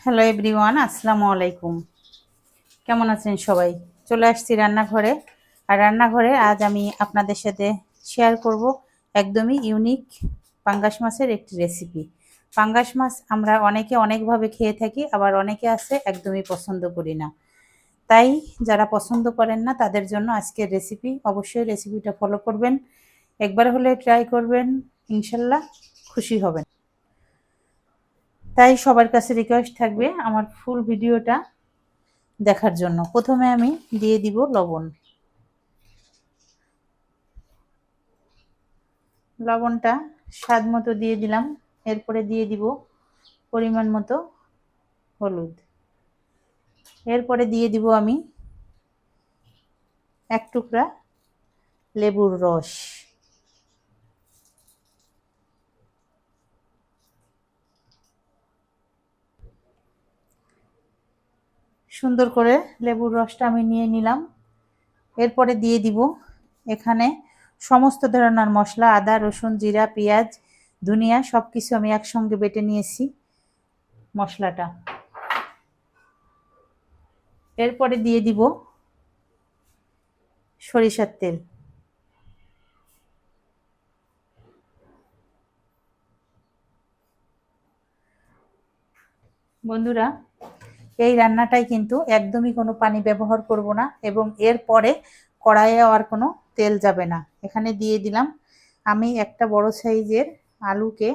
Hello everyone, আসসালামু আলাইকুম। কেমন আছেন সবাই? চলে আসছি রান্নাঘরে। আর রান্নাঘরে আজ আমি আপনাদের সাথে শেয়ার করব একদমই ইউনিক পাঙ্গাস মাছের একটি রেসিপি। পাঙ্গাস মাছ আমরা অনেকে অনেকভাবে খেয়ে থাকি, আবার অনেকে আছে একদমই পছন্দ করি না। তাই যারা পছন্দ করেন না তাদের জন্য আজকের রেসিপি। অবশ্যই রেসিপিটা ফলো করবেন, একবার হলে ট্রাই করবেন, ইনশাল্লাহ খুশি হবেন। তাই সবার কাছে রিকোয়েস্ট থাকবে আমার ফুল ভিডিওটা দেখার জন্য। প্রথমে আমি দিয়ে দিব লবণ। লবণটা স্বাদ মতো দিয়ে দিলাম। এরপরে দিয়ে দিব পরিমাণ মতো হলুদ। এরপরে দিয়ে দিব আমি এক টুকরা লেবুর রস। সুন্দর করে লেবুর রসটা আমি নিয়ে নিলাম। এরপরে দিয়ে দিব এখানে সমস্ত ধরনের মশলা, আদা, রসুন, জিরা, পেঁয়াজ, ধনিয়া সব কিছু আমি একসঙ্গে বেটে নিয়েছি মশলাটা। এরপরে দিয়ে দিব সরিষার তেল। বন্ধুরা, এই রান্নাটাই কিন্তু একদমই কোনো পানি ব্যবহার করব না, এবং এরপরে কড়াইয়ে আর কোনো তেল যাবে না। এখানে দিয়ে দিলাম আমি একটা বড় সাইজের আলুকে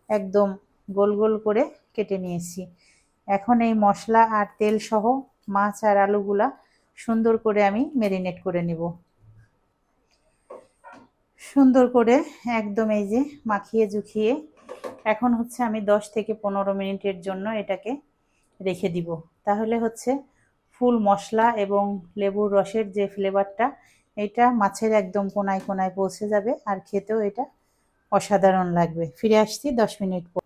একদম গোল গোল করে কেটে নিয়েছি। এখন এই মশলা আর তেল সহ মাছ আর আলুগুলা সুন্দর করে আমি ম্যারিনেট করে নেব। সুন্দর করে একদম এই যে মাখিয়ে জুখিয়ে এখন হচ্ছে আমি 10 থেকে 15 মিনিটের জন্য এটাকে রেখে দিব। তাহলে হচ্ছে ফুল মশলা এবং লেবুর রসের যে ফ্লেভারটা, এটা মাছের একদম কোনায় কোনায় পৌঁছে যাবে, আর খেতেও এটা অসাধারণ লাগবে। ফিরে আসছি 10 মিনিট পর।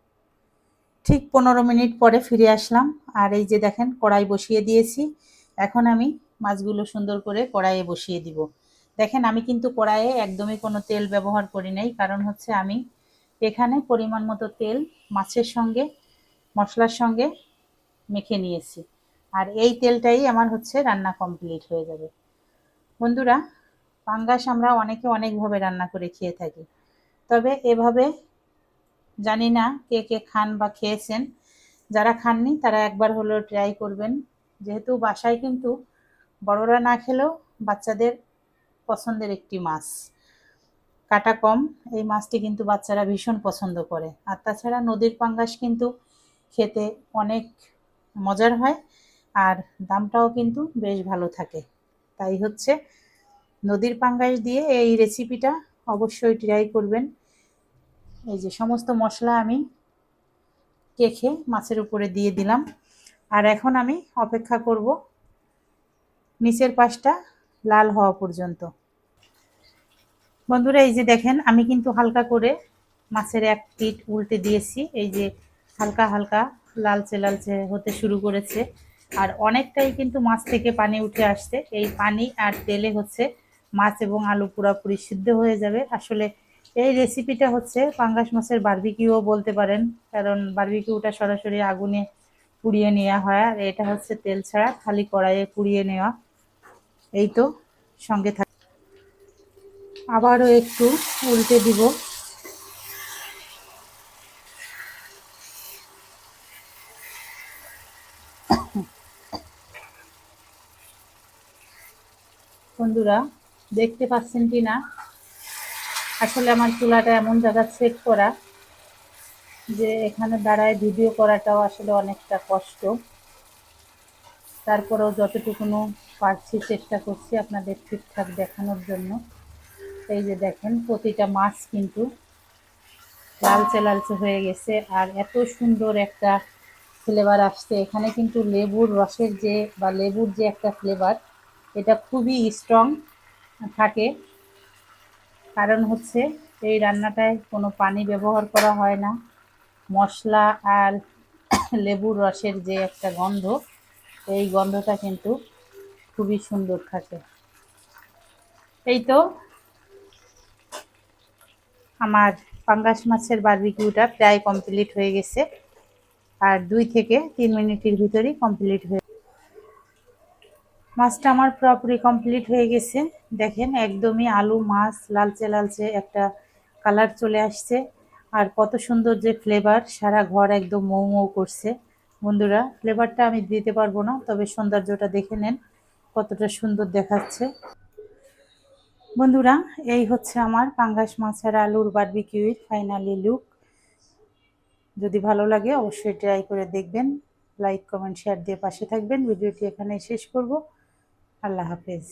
ঠিক 15 মিনিট পরে ফিরে আসলাম। আর এই যে দেখেন কড়াই বসিয়ে দিয়েছি। এখন আমি মাছগুলো সুন্দর করে কড়াইয়ে বসিয়ে দিব। দেখেন আমি কিন্তু কড়াইয়ে একদমই কোনো তেল ব্যবহার করি নাই, কারণ হচ্ছে আমি এখানে পরিমাণ মতো তেল মাছের সঙ্গে মশলার সঙ্গে মেখে নিয়েছি। আর এই তেলটাই আমার হচ্ছে রান্না কমপ্লিট হয়ে যাবে। বন্ধুরা, পাঙ্গাস আমরা অনেকে অনেকভাবে রান্না করে খেয়ে থাকি, তবে এভাবে জানি না কে কে খান বা খেয়েছেন। যারা খাননি তারা একবার হলেও ট্রাই করবেন। যেহেতু বাসায় কিন্তু বড়রা না খেলেও বাচ্চাদের পছন্দের একটি মাছ, কাটা কম, এই মাছটি কিন্তু বাচ্চারা ভীষণ পছন্দ করে। আর তাছাড়া নদীর পাঙ্গাস কিন্তু খেতে অনেক মজার হয়, আর দামটাও কিন্তু বেশ ভালো থাকে। তাই হচ্ছে নদীর পাঙ্গাস দিয়ে এই রেসিপিটা অবশ্যই ট্রাই করবেন। এই যে সমস্ত মশলা আমি কেখে মাছের উপরে দিয়ে দিলাম। আর এখন আমি অপেক্ষা করব নিচের পাশটা লাল হওয়া পর্যন্ত। বন্ধুরা, এই যে দেখেন আমি কিন্তু হালকা করে মাছের এক পিঠ উল্টে দিয়েছি। এই যে হালকা হালকা লালচে লালচে হতে শুরু করেছে, আর অনেকটাই কিন্তু মাছ থেকে পানি উঠে আসছে। এই পানি আর তেলে হচ্ছে মাছ এবং আলু পুরোপুরি সিদ্ধ হয়ে যাবে। আসলে এই রেসিপিটা হচ্ছে পাঙ্গাস মাছের বারবিকিউও বলতে পারেন, কারণ বারবিকিউটা সরাসরি আগুনে পুড়িয়ে নেওয়া হয়, আর এটা হচ্ছে তেল ছাড়া খালি কড়াইয়ে পুড়িয়ে নেওয়া। এই তো, সঙ্গে থাক। আবারও একটু উল্টে দিব। বন্ধুরা, দেখতে পাচ্ছেন কি না, আসলে আমার চুলাটা এমন জায়গায় সেট করা যে এখানে দাঁড়ায় ভিডিও করাটাও আসলে অনেকটা কষ্ট। তারপরেও যতটুকুনো পারছি চেষ্টা করছি আপনাদের ঠিকঠাক দেখানোর জন্য। এই যে দেখেন প্রতিটা মাছ কিন্তু লালচে লালচে হয়ে গেছে, আর এত সুন্দর একটা ফ্লেভার আসছে। এখানে কিন্তু লেবুর রসের যে বা লেবুর যে একটা ফ্লেভার, এটা খুবই স্ট্রং থাকে। কারণ হচ্ছে এই রান্নাটায় কোনো পানি ব্যবহার করা হয় না। মশলা আর লেবুর রসের যে একটা গন্ধ, এই গন্ধটা কিন্তু খুবই সুন্দর থাকে। এই তো, আমার পাঙ্গাস মাছের বারবিকিউটা প্রায় কমপ্লিট হয়ে গেছে। আর 2 থেকে 3 মিনিটের ভিতরেই কমপ্লিট হয়ে মাছটা আমার পুরোপুরি কমপ্লিট হয়ে গেছে। দেখেন একদমই আলু মাছ লালচে লালচে একটা কালার চলে আসছে, আর কত সুন্দর যে ফ্লেভার, সারা ঘর একদম মৌ মৌ করছে। বন্ধুরা ফ্লেভারটা আমি দিতে পারবো না, তবে সৌন্দর্যটা দেখে নেন কতটা সুন্দর দেখাচ্ছে। বন্ধুরা এই হচ্ছে আমার পাঙ্গাস মাছ আর আলুর বারবিকিউর ফাইনালি লুক। যদি ভালো লাগে অবশ্যই ট্রাই করে দেখবেন। লাইক কমেন্ট শেয়ার দিয়ে পাশে থাকবেন। ভিডিওটি এখানে শেষ করব। আল্লাহ হাফেজ।